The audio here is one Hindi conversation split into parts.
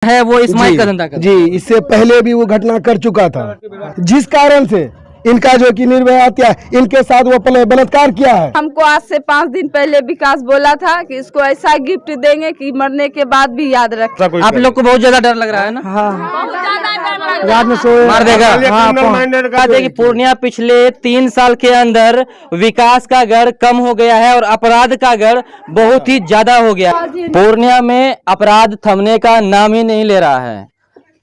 है वो इस्माइल का धंधा करता जी, इससे पहले भी वो घटना कर चुका था, जिस कारण से इनका जो कि निर्भया हत्या, इनके साथ वो बलात्कार किया है। हमको आज से 5 दिन पहले विकास बोला था कि इसको ऐसा गिफ्ट देंगे कि मरने के बाद भी याद रखें। आप लोग को बहुत ज्यादा डर लग रहा है ना? हाँ, रात में सोए मार देगा। हाँ, बात है कि पूर्णिया पिछले 3 साल के अंदर विकास का गढ़ कम हो गया है और अपराध का गढ़ बहुत ही ज्यादा हो गया। पूर्णिया में अपराध थमने का नाम ही नहीं ले रहा है,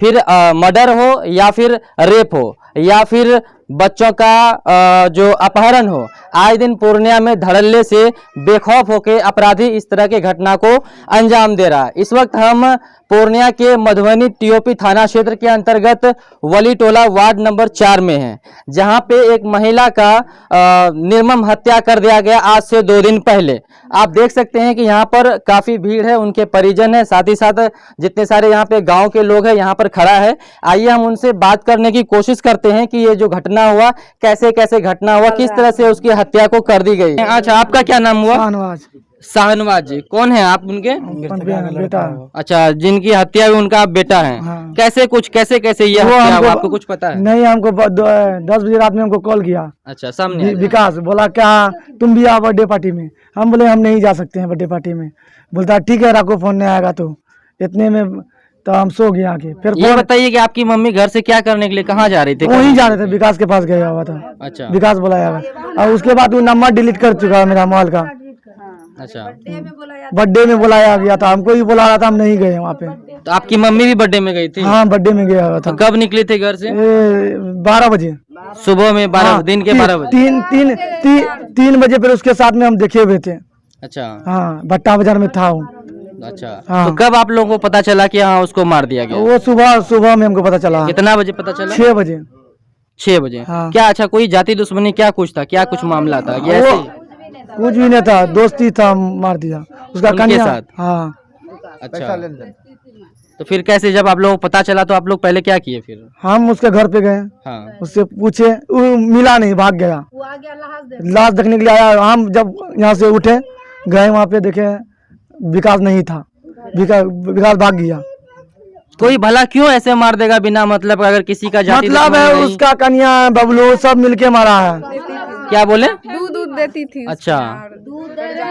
फिर मर्डर हो या फिर रेप हो या फिर बच्चों का जो अपहरण हो, आए दिन पूर्णिया में धड़ल्ले से बेखौफ होकर अपराधी इस तरह के घटना को अंजाम दे रहा है। इस वक्त हम पूर्णिया के मधुबनी टीओपी थाना क्षेत्र के अंतर्गत वली टोला वार्ड नंबर 4 में है, जहां पे एक महिला का निर्मम हत्या कर दिया गया आज से 2 दिन पहले। आप देख सकते हैं कि यहाँ पर काफी भीड़ है, उनके परिजन है, साथ ही साथ जितने सारे यहाँ पे गांव के लोग हैं यहाँ पर खड़ा है। आइए हम उनसे बात करने की कोशिश करते हैं कि ये जो घटना हुआ, कैसे कैसे घटना हुआ, किस तरह से उसकी हत्या को कर दी गई। अच्छा, आपका क्या नाम हुआ? शाहनवाज जी। कौन है आप? उनके बेटा। अच्छा, जिनकी हत्या हुई उनका आप बेटा है। हाँ। कैसे ये हत्या हुआ, आपको कुछ पता है? नहीं, हमको 10 बजे रात में हमको कॉल किया। अच्छा, सामने विकास बोला क्या तुम भी आओ बर्थडे पार्टी में। हम बोले हम नहीं जा सकते हैं बर्थडे पार्टी में। बोलता ठीक है रखो, फोन नहीं आएगा तो। इतने में तो हम सो गए आके। फिर ये बताइए कि आपकी मम्मी घर से क्या करने के लिए कहाँ जा रही थी? वहीं जा रहे थे, विकास के पास गया हुआ था। अच्छा, विकास बुलाया और उसके बाद वो नंबर डिलीट कर चुका है मेरा मोबाइल का। अच्छा, बर्थडे में बुलाया गया था, हमको भी बुला रहा था, हम नहीं गए वहाँ पे। तो आपकी मम्मी भी बर्थडे में गई थी? हाँ, बर्थडे में गया हुआ था। तो कब निकली थी घर से? 12 बजे सुबह में। 12 दिन के 12 बजे। 3 बजे फिर उसके साथ में हम देखे हुए थे। अच्छा, हाँ, भट्टा बाजार में था वो। अच्छा। हाँ। तो कब आप लोगों को पता चला कि हाँ उसको मार दिया गया? वो सुबह में हमको पता चला। कितना बजे पता चला? 6 बजे। 6 बजे। हाँ। क्या अच्छा कोई जाति दुश्मनी क्या कुछ था, क्या कुछ मामला था? कुछ भी नहीं था, दोस्ती था, मार दिया उसका उनके साथ? हाँ। अच्छा, तो फिर कैसे जब आप लोगों को पता चला तो आप लोग पहले क्या किए फिर? हम उसके घर पे गए। हाँ। उससे पूछे, वो मिला नहीं, भाग गया। लाश देखने के लिए आया। हम जब यहाँ से उठे गए वहाँ पे देखे विकास नहीं था। विकास भाग गया। कोई भला क्यों ऐसे मार देगा बिना मतलब? अगर किसी का जाति मतलब है उसका कन्या बबलू सब मिलके मारा है। क्या बोले? दूध देती थी। अच्छा,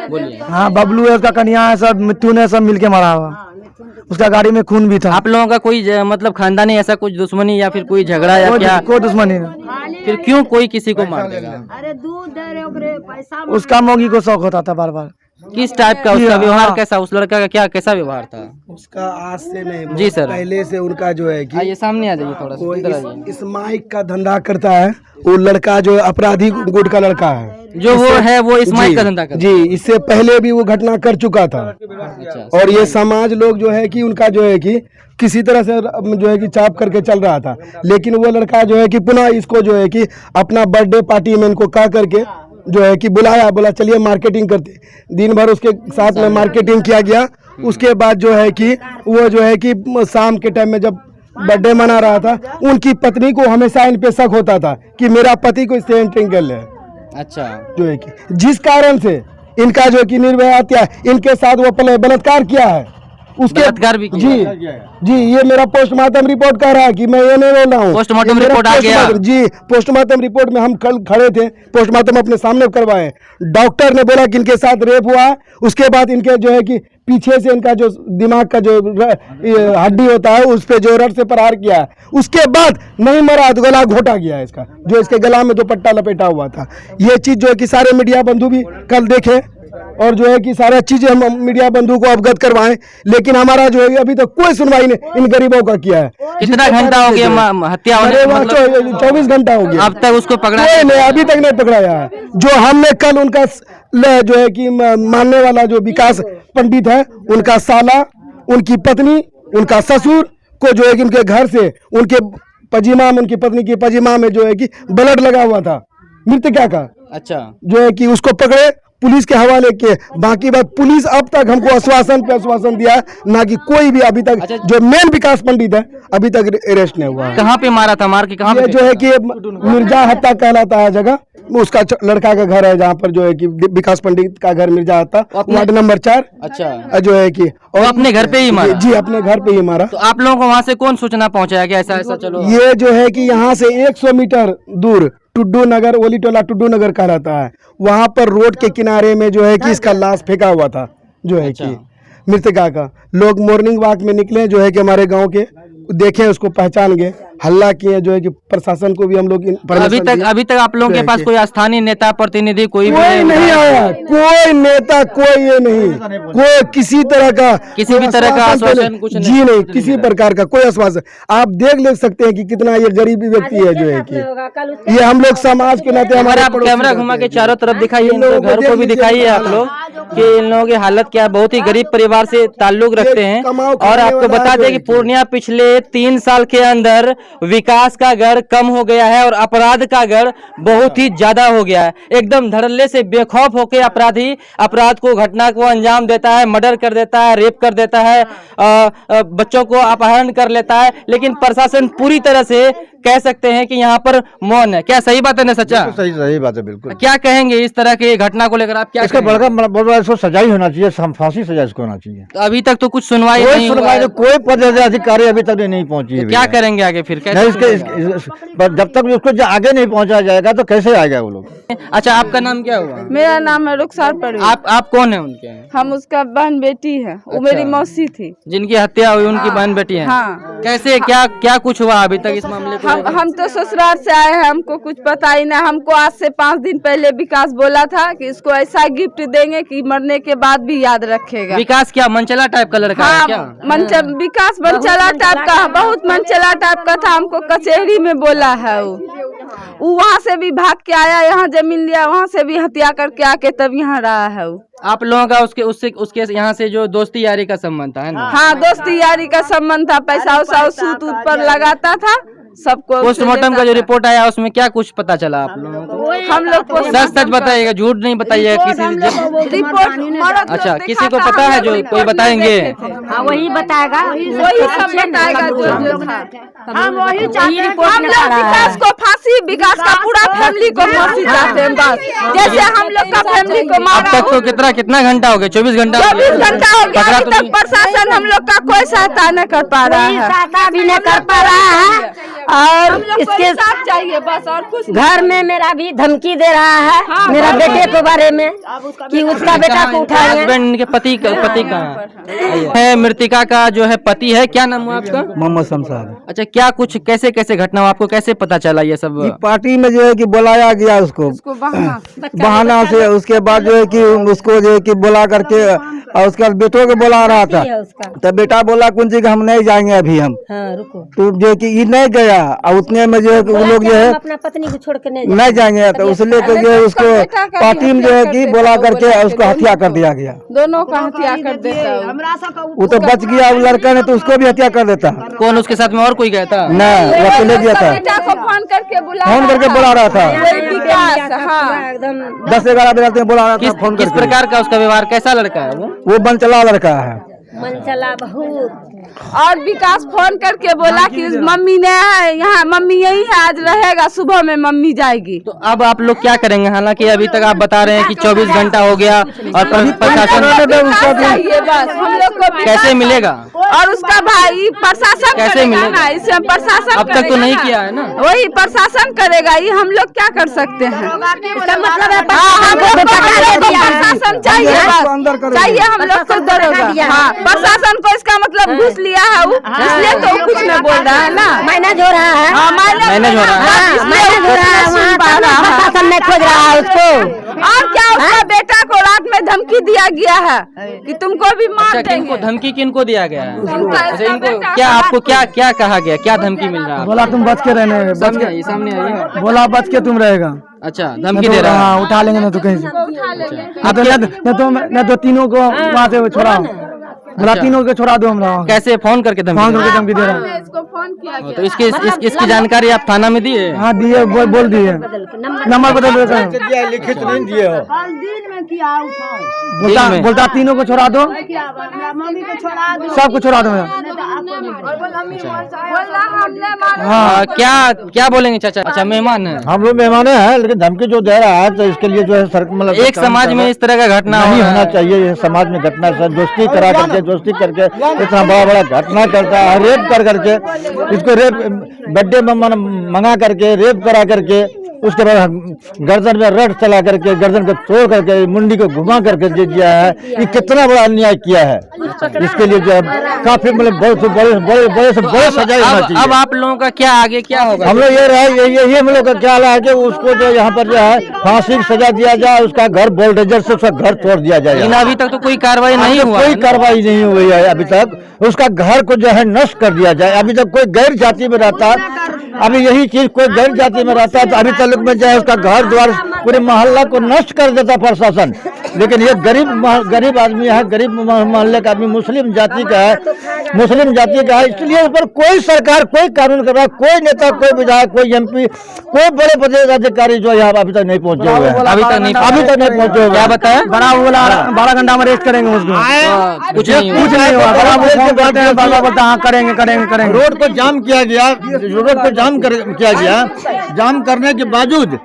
बोलिए। हाँ, बबलू है उसका कन्या है, सब मिट्टू ने सब मिलके मारा हुआ। उसका गाड़ी में खून भी था। आप लोगों का कोई मतलब खानदानी ऐसा कुछ दुश्मनी या फिर कोई झगड़ा या क्या? कोई दुश्मनी नहीं। फिर क्यों कोई किसी को मार देगा? उसका मौगी को शौक होता था बार बार। किस टाइप का उसका व्यवहार कैसा? उस लड़का का क्या कैसा व्यवहार था? उसका आज से नहीं, जी सर, पहले से उनका जो है कि ये सामने आ जाइए थोड़ा सा। इस माइक का धंधा करता है वो लड़का, जो अपराधी गुट का लड़का है, जो वो है वो इस्माइल का धंधा करता है। जी, इससे पहले भी वो घटना कर चुका था। अच्छा, और ये समाज लोग जो है कि उनका जो है कि किसी तरह से जो है कि चाप करके चल रहा था, लेकिन वो लड़का जो है कि पुनः इसको जो है कि अपना बर्थडे पार्टी में इनको कह करके जो है कि बुलाया, बोला चलिए मार्केटिंग करते। दिन भर उसके साथ में मार्केटिंग किया गया। उसके बाद जो है कि वो जो है कि शाम के टाइम में जब बर्थडे मना रहा था, उनकी पत्नी को हमेशा इन पे शक होता था कि मेरा पति को इससे एंट्रिंगल है। अच्छा, जो है कि जिस कारण से इनका जो कि निर्भया हत्या, इनके साथ वो बलात्कार किया है। उसके बलात्कार भी किया। जी, ये मेरा पोस्टमार्टम रिपोर्ट कह रहा है कि मैं ये नहीं बोल रहा हूँ। पोस्टमार्टम रिपोर्ट आ गया? जी, पोस्टमार्टम रिपोर्ट में हम कल खड़े थे, पोस्टमार्टम अपने सामने करवाए। डॉक्टर ने बोला कि इनके साथ रेप हुआ। उसके बाद इनके जो है कि पीछे से इनका जो दिमाग का जो हड्डी होता है उस पे जो रड से प्रहार किया है। उसके बाद नहीं मरा तो गला घोटा गया इसका, जो इसके गला में दुपट्टा लपेटा हुआ था। ये चीज जो है कि सारे मीडिया बंधु भी कल देखे और जो है कि सारा चीजें हम मीडिया बंधु को अवगत करवाएं, लेकिन हमारा जो है अभी तक कोई सुनवाई नहीं इन गरीबों का किया है। कितना घंटा हो गया हत्या होने? 24 घंटा हो गया। अब तक उसको पकड़ा नहीं, अभी तक नहीं पकड़ाया है। जो हमने कल उनका जो है कि मानने वाला जो विकास पंडित है, उनका साला, उनकी पत्नी, उनका ससुर को जो है कि उनके घर से उनके पजीमा में, उनकी पत्नी की पजीमा में जो है कि ब्लड लगा हुआ था मृतका का। अच्छा, जो है कि उसको पकड़े, पुलिस के हवाले के। बाकी बात पुलिस अब तक हमको आश्वासन पे आश्वासन दिया, ना कि कोई भी अभी तक जो मेन विकास पंडित है अभी तक अरेस्ट नहीं हुआ। कहाँ पे मारा था? मार के कहाँ पे? जो है कि मिर्जा हत्या कहलाता है जगह, उसका लड़का का घर है, जहाँ पर जो है कि विकास पंडित का घर मिर्जा आता, वार्ड नंबर 4। अच्छा, जो है कि और अपने घर पे ही मारा? जी, अपने घर पे ही मारा। तो आप लोगों को वहाँ से कौन सूचना पहुँचाया कि ऐसा ऐसा? चलो, ये जो है कि यहाँ से 100 मीटर दूर टुड्डू नगर, ओली टोला टुड्डू नगर का रहता है, वहाँ पर रोड के किनारे में जो है कि इसका लाश फेंका हुआ था, जो है कि मृतका का। लोग मॉर्निंग वॉक में निकले, जो है कि हमारे गांव के देखे, उसको पहचान गए, हल्ला किए, जो है कि प्रशासन को भी हम लोग अभी तक आप लोगों के पास कोई स्थानीय नेता प्रतिनिधि कोई नहीं आया, कोई नेता, कोई ये नहीं, कोई किसी भी तरह का आश्वासन कुछ जी नहीं, किसी प्रकार का कोई आश्वासन। आप देख सकते हैं कि कितना ये गरीबी व्यक्ति है, जो है कि ये हम लोग समाज के नाते हमारा कैमरा घुमा के चारों तरफ दिखाइए, घर को भी दिखाइए आप लोग कि इन लोगों की हालत क्या, बहुत ही गरीब परिवार से ताल्लुक रखते हैं। और आपको बता दें कि पूर्णिया पिछले 3 साल के अंदर विकास का गढ़ कम हो गया है और अपराध का गढ़ बहुत ही ज्यादा हो गया है। एकदम धड़ल्ले से बेखौफ होकर अपराधी अपराध को, घटना को अंजाम देता है, मर्डर कर देता है, रेप कर देता है, बच्चों को अपहरण कर लेता है। लेकिन प्रशासन पूरी तरह से कह सकते हैं कि यहाँ पर मौन है। क्या सही बात है ना सच्चा? सही बात है, बिल्कुल। क्या कहेंगे इस तरह की घटना को लेकर आप? क्या इसका बड़ा इसको सजाई होना चाहिए, फांसी सजा इसको होना चाहिए। तो अभी तक तो कुछ सुनवाई नहीं हुआ है। कोई अधिकारी अभी तक नहीं पहुंची है। तो क्या करेंगे आगे फिर? जब तक उसको आगे नहीं पहुंचा जाएगा तो कैसे आएगा वो लोग? अच्छा, आपका नाम क्या हुआ? मेरा नाम है रुखसार परवीन। आप कौन है उनके? हम उसका बहन बेटी है। वो मेरी मौसी थी जिनकी हत्या हुई, उनकी बहन बेटी है। हाँ। कैसे, क्या कुछ हुआ अभी तक इस मामले को? हम तो ससुराल से आए हैं, हमको कुछ पता ही नहीं। हमको आज से 5 दिन पहले विकास बोला था कि इसको ऐसा गिफ्ट देंगे कि मरने के बाद भी याद रखेगा। विकास क्या मनचला टाइप का लड़का है क्या? विकास मनचला टाइप का, बहुत मनचला टाइप का था। हमको कचहरी में बोला है वो वहाँ से भी भाग के आया, यहाँ जमीन लिया, वहाँ से भी हत्या करके आके तब यहाँ रहा है वो। आप लोगों का उसके यहाँ से जो दोस्ती यारी का संबंध था, है ना? हाँ, दोस्ती यारी का संबंध था। पैसा उसा सूत पर लगाता था सबको। पोस्टमार्टम का जो रिपोर्ट आया उसमें क्या कुछ पता चला आप लोगों को? हम लोग को सच बताइएगा, झूठ नहीं बताइएगा किसी रिपोर्ट। अच्छा, किसी को पता है जो कोई बताएंगे? वही बताएगा, वही सब बताएगा जो था। हम वही चाहते हैं, हम लोग विकास को फांसी, विकास का पूरा फैमिली को फांसी चाहते हैं बस, जैसे हम लोग का फैमिली को मारा। अब तक तो कितना घंटा हो गया? 24 घंटा 24 घंटा हो गया। अभी तक प्रशासन हम लोग का कोई सहायता नहीं कर पा रहा है, सहायता भी नहीं कर पा रहा है। और इसके साथ चाहिए बस, और कुछ घर में मेरा भी धमकी दे रहा है। हाँ, मेरा बेटे के बारे में कि उसका बेटा को उठाएंगे। हस्बैंड के पति कहाँ है? मृतिका का जो है पति है, क्या नाम हुआ आपका? मोहम्मद शमशाद। अच्छा, क्या कुछ कैसे घटना हुआ, आपको कैसे पता चला ये सब? पार्टी में जो है कि बुलाया गया उसको बहाना से, उसके बाद जो है कि उसको जो है कि बुला करके, और उसका बेटों को बुला रहा था, तो बेटा बोला कुंज कि हम नहीं जाएंगे अभी हम। हाँ, रुको। तो जो है कि ये नहीं गया, और उतने में जो है कि वो लोग जो है अपना पत्नी को छोड़ के नहीं जाएंगे, तो इसलिए तो जो है उसको पार्टी में जो है कि बुला करके उसको हत्या कर दिया गया। दोनों का हत्या कर देता। वो तो बच गया, वो लड़का ने तो उसको भी हत्या कर देता। कौन उसके साथ में और कोई गया था? नहीं, वो अकेले गया था। फोन करके बुला रहा था। विकास, हाँ, 10-11 बजे बुला रहा था फोन किस प्रकार का उसका व्यवहार, कैसा लड़का है वो? मनचला लड़का है, मनचला बहुत। और विकास फोन करके बोला कि मम्मी ने यहाँ, मम्मी यही है, आज रहेगा, सुबह में मम्मी जाएगी। तो अब आप लोग क्या करेंगे? हालांकि अभी तक आप बता रहे हैं कि 24 घंटा हो गया और प्रशासन चाहिए बस हम लोग को। कैसे मिलेगा? और उसका भाई प्रशासन कैसे मिलेगा? इसमें प्रशासन अब तक तो नहीं किया है ना? वही प्रशासन करेगा, ये हम लोग क्या कर सकते हैं? इसका मतलब है प्रशासन चाहिए, बस चाहिए हम लोग को दरोगा। हाँ, प्रशासन को इसका मतलब घूस लिया है वो, इसलिए तो कुछ नहीं बोल रहा है ना। मैनेज हो रहा है। हाँ, मैनेज हो रहा है, मैनेज हो रहा है। प्रशासन नहीं खोज रहा है उसको। और क्या, उसका बेटा को रात में धमकी दिया गया है कि तुमको भी मार देंगे। धमकी किनको दिया गया है? अच्छा, इनको क्या, आपको क्या कहा गया, क्या धमकी मिल रहा है? बोला तुम बच के रहने, सामने आइए। बोला बच के तुम रहेगा। अच्छा, धमकी दे रहा है? हाँ, उठा लेंगे ना तो कहीं से, न तो तीनों को वहाँ से छोड़ा, बोला तीनों को छोड़ा दो। हम कैसे फोन करके धमकी दे रहा है? तो इसकी जानकारी आप थाना में दिए? हाँ दिए, बोल दिए, नंबर बदल देते हैं, लिखित नहीं दिए हो। बोलता तीनों को छोड़ा दो, सबको छोड़ा दो। हाँ, क्या बोलेंगे चाचा? अच्छा, मेहमान है, हम लोग मेहमान हैं, लेकिन धमकी जो दे रहा है तो इसके लिए जो है मतलब एक समाज में इस तरह का घटना नहीं होना चाहिए। ये समाज में घटना सब दोस्ती करा करके, दोस्ती करके इतना बड़ा घटना करता है, रेप कर करके, इसको रेप बर्थडे में मंगा करके रेप करा करके, उसके बाद गर्दन में रड चला करके, गर्दन को तोड़ करके, मुंडी को घुमा करके दे दिया है। ये कितना बड़ा अन्याय किया है। इसके लिए जो है काफी मतलब बड़े सजा होना चाहिए। अब आप लोगों का क्या आगे क्या होगा? हम लोग ये हम लोग का क्या है कि उसको जो यहाँ पर जो है फांसी की सजा दिया जाए, उसका घर बोल्डेजर से उसका घर तोड़ दिया जाए। लेकिन अभी तक तो कोई कार्रवाई नहीं हुआ, कोई कार्रवाई नहीं हुई है अभी तक। उसका घर को जो है नष्ट कर दिया जाए। अभी तक कोई गैर जाति में रहता है, अभी यही चीज कोई गैर जाति में रहता है तो अभी तक में जो है उसका घर द्वार पूरे मोहल्ला को नष्ट कर देता प्रशासन। लेकिन ये गरीब आदमी है, गरीब मोहल्ले का आदमी, मुस्लिम जाति का है, इसलिए उस पर कोई सरकार कोई कानून कर रहा है, कोई नेता, कोई विधायक, कोई MP, कोई बड़े पदाधिकारी जो यहाँ अभी तक नहीं पहुंचे हुए हैं। अभी तक नहीं पहुंचे हुए। क्या बताया? बड़ा 12 घंटा में रेस्ट करेंगे उसको, कुछ नहीं बोलता हाँ करेंगे। रोड को जाम किया गया, जाम करने के बावजूद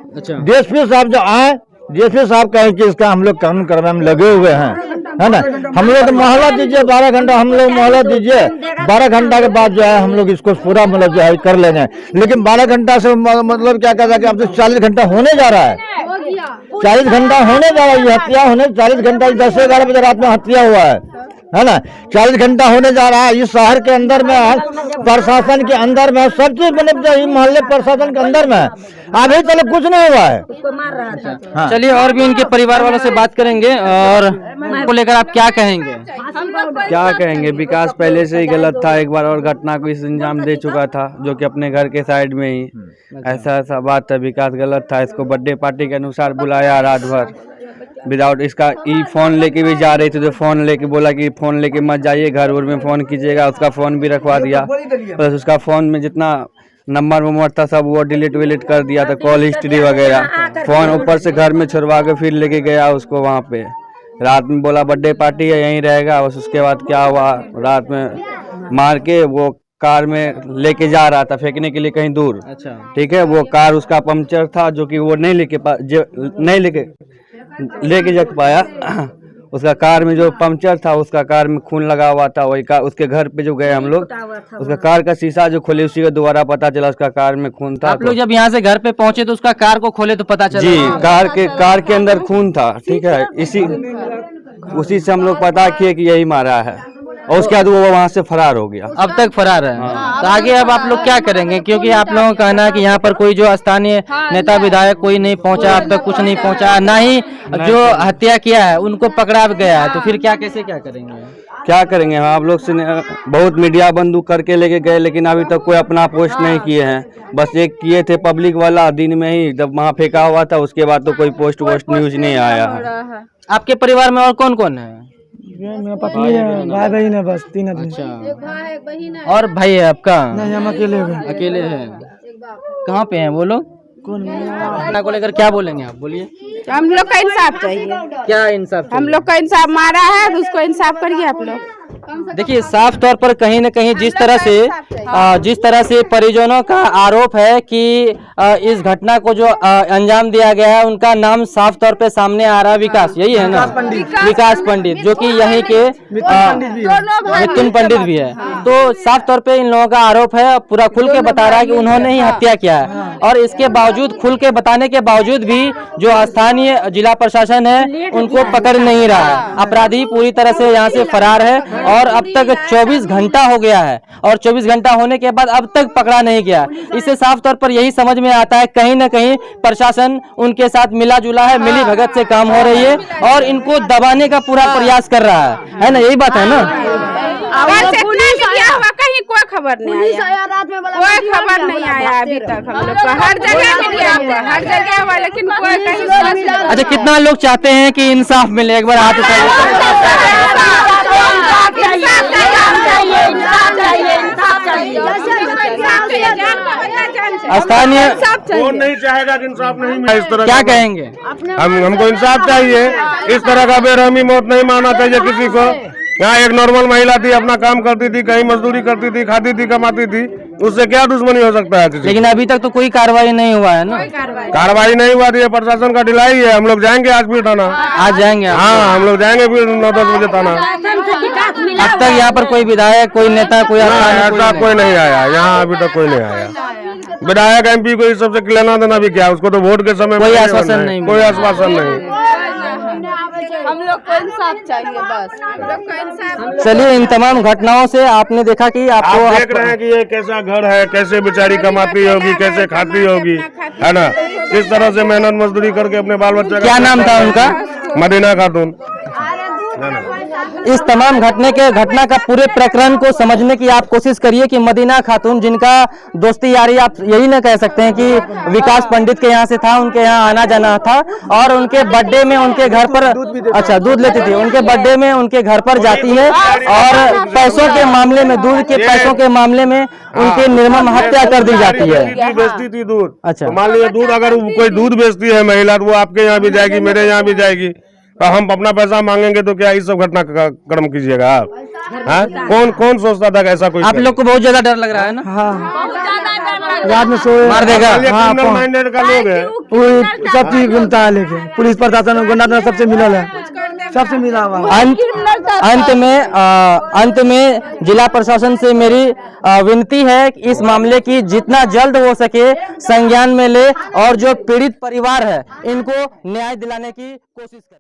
DSP साहब जो आए, DSP साहब कहें कि इसका हम लोग कानून करवाने में लगे हुए हैं, है ना। हम लोग मोहल्ला दीजिए 12 घंटा, हम लोग मोहल्ला दीजिए 12 घंटा के बाद जो है हम लोग इसको पूरा मतलब जो है कर लेंगे। लेकिन 12 घंटा से मतलब क्या कहता है कि अब तो 40 घंटा होने जा रहा है, 40 घंटा होने जा रहा है। ये हत्या होने 40 घंटा 10-11 बजे रात में हत्या हुआ है ना। 40 घंटा होने जा रहा है। इस शहर के अंदर में, प्रशासन के अंदर में, सब चीज मतलब मोहल्ले प्रशासन के अंदर में अभी तक कुछ नहीं हुआ है। हाँ। चलिए और भी उनके परिवार वालों से बात करेंगे और को लेकर आप क्या कहेंगे? क्या कहेंगे, विकास पहले से ही गलत था, एक बार और घटना को इस अंजाम दे चुका था, जो कि अपने घर के साइड में ही ऐसा बात है। विकास गलत था, इसको बर्थडे पार्टी के अनुसार बुलाया रात भर विदाउट इसका फोन लेके भी जा रही थी तो फोन लेके बोला कि फोन लेके मत जाइए, घर में फोन कीजिएगा। उसका फोन भी रखवा दिया, प्लस उसका फोन में जितना नंबर था सब वो डिलीट कर दिया था, कॉल हिस्ट्री वगैरह। फोन ऊपर से घर में छुड़वा के फिर लेके गया उसको वहाँ पे। रात में बोला बर्थडे पार्टी है यहीं रहेगा। बस उसके बाद क्या हुआ, रात में मार के वो कार में लेके जा रहा था फेंकने के लिए कहीं दूर। अच्छा, ठीक है। वो कार उसका पंक्चर था, जो कि वो नहीं लेके जा पाया। उसका कार में जो पंक्चर था, उसका कार में खून लगा हुआ था। वही कार उसके घर पे जो गए हम लोग, उसका कार का शीशा जो खोले उसी के द्वारा पता चला उसका कार में खून था। आप लोग जब यहाँ से घर पे पहुंचे तो उसका कार को खोले तो पता चला? जी, कार के अंदर खून था। ठीक है, उसी से हम लोग पता किए कि यही मारा है, और उसके बाद वो वहाँ से फरार हो गया। अब तक फरार है। तो आगे अब आप लोग क्या करेंगे? क्योंकि आप लोगों का कहना है कि यहाँ पर कोई जो स्थानीय नेता विधायक कोई नहीं पहुँचा, अब तक कुछ नहीं पहुँचा, ना ही जो हत्या किया है उनको पकड़ा गया है। तो फिर क्या करेंगे? क्या करेंगे हम? आप लोग से बहुत मीडिया बंदूक करके लेके गए, लेकिन अभी तक कोई अपना पोस्ट नहीं किए हैं। बस एक किए थे पब्लिक वाला दिन में ही, जब वहाँ फेंका हुआ था, उसके बाद तो कोई पोस्ट न्यूज नहीं आया है। आपके परिवार में और कौन कौन है? मेरा पत्नी है, भाई बहन है, बस 3 आदमी। अच्छा, और भाई है आपका? नहीं, हम अकेले हैं। कहाँ पे हैं वो लोग? घटना को लेकर क्या बोलेंगे आप? बोलिए। हम लोग का इंसाफ चाहिए। क्या इंसाफ? हम लोग का इंसाफ मारा है तो उसको इंसाफ करिए आप लोग। देखिए, साफ तौर पर कहीं न कहीं जिस तरह से परिजनों का आरोप है कि इस घटना को जो अंजाम दिया गया है उनका नाम साफ तौर पे सामने आ रहा है। विकास, यही है ना? विकास पंडित, जो कि यहीं के मिथुन पंडित भी है। तो साफ तौर पे इन लोगों का आरोप है, पूरा खुल के बता रहा है कि उन्होंने ही हत्या किया है। और इसके बावजूद, खुल के बताने के बावजूद भी जो स्थानीय जिला प्रशासन है उनको पकड़ नहीं रहा है। अपराधी पूरी तरह से यहाँ से फरार है और अब तक 24 घंटा हो गया है, और 24 घंटा होने के बाद अब तक पकड़ा नहीं गया। इससे साफ तौर पर यही समझ में आता है कहीं न कहीं प्रशासन उनके साथ मिला जुला है, मिली भगत से काम हो रही है और इनको दबाने का पूरा प्रयास कर रहा है ना? यही बात है ना? कहीं कोई खबर नहीं आया, कोई खबर नहीं आया अभी तक। हम लोग को हर जगह हुआ, लेकिन कोई कहीं। अच्छा, कितना लोग चाहते हैं कि इंसाफ मिले? एक बार हाथ उठाइए। स्थानीय कौन नहीं चाहेगा कि इंसाफ नहीं मिले इस तरह क्या का? कहेंगे? हमको इंसाफ चाहिए। इस तरह का बेरहमी मौत नहीं मानना चाहिए किसी को। यहाँ एक नॉर्मल महिला थी, अपना काम करती थी, कहीं मजदूरी करती थी, खाती थी, कमाती थी, उससे क्या दुश्मनी हो सकता है किसी? लेकिन अभी तक तो कोई कार्रवाई नहीं हुआ है ना। कार्रवाई नहीं हुआ, ये प्रशासन का ढिलाई है। हम लोग जाएंगे आज फिर थाना। आज जाएंगे आप? हाँ, हम लोग जाएंगे फिर 9-10 बजे थाना। अब तक यहाँ पर कोई विधायक, कोई नेता, कोई ऐसा कोई नहीं आया यहाँ, अभी तक कोई नहीं आया। विधायक MP को इस सबसे लेना देना भी क्या? उसको तो वोट के समय कोई में आश्वासन नहीं कोई आश्वासन नहीं। हम लोग को इंसाफ चाहिए बस। चलिए, इन तमाम घटनाओं से आपने देखा कि आपको आप देख रहे हैं कि ये कैसा घर है, कैसे बेचारी कमाती होगी, कैसे खाती होगी, है ना? इस तरह से मेहनत मजदूरी करके अपने बाल बच्चे का। क्या नाम था उनका? मदीना खातून। इस तमाम घटना का पूरे प्रकरण को समझने की आप कोशिश करिए कि मदीना खातून, जिनका दोस्ती यारी आप यही ना कह सकते हैं कि विकास पंडित के यहाँ से था, उनके यहाँ आना जाना था, और उनके बर्थडे में उनके घर पर अच्छा दूध लेती थी, उनके बर्थडे में उनके घर पर जाती है और पैसों के मामले में, दूध के पैसों के मामले में उनकी निर्मम हत्या कर दी जाती है। बेचती थी दूध। अच्छा। तो मान लीजिए दूध अगर कोई दूध बेचती है महिला, तो वो आपके यहाँ भी जाएगी, मेरे यहाँ भी जाएगी, तो हम अपना पैसा मांगेंगे तो क्या इस सब घटना का क्रम कीजिएगा आप? हाँ? कौन सोचता था कि ऐसा कोई? आप लोग को बहुत ज्यादा डर लग रहा है ना? रात में सोए मार देगा। क्रिमिनल माइंडेड का लोग है। सब चीज घूमता है, लेके पुलिस प्रशासन गुंडा सबसे मिलल है, सबसे मिला हुआ है। अंत में जिला प्रशासन से मेरी विनती है कि इस मामले की जितना जल्द हो सके संज्ञान में ले और जो पीड़ित परिवार है इनको न्याय दिलाने की कोशिश करें।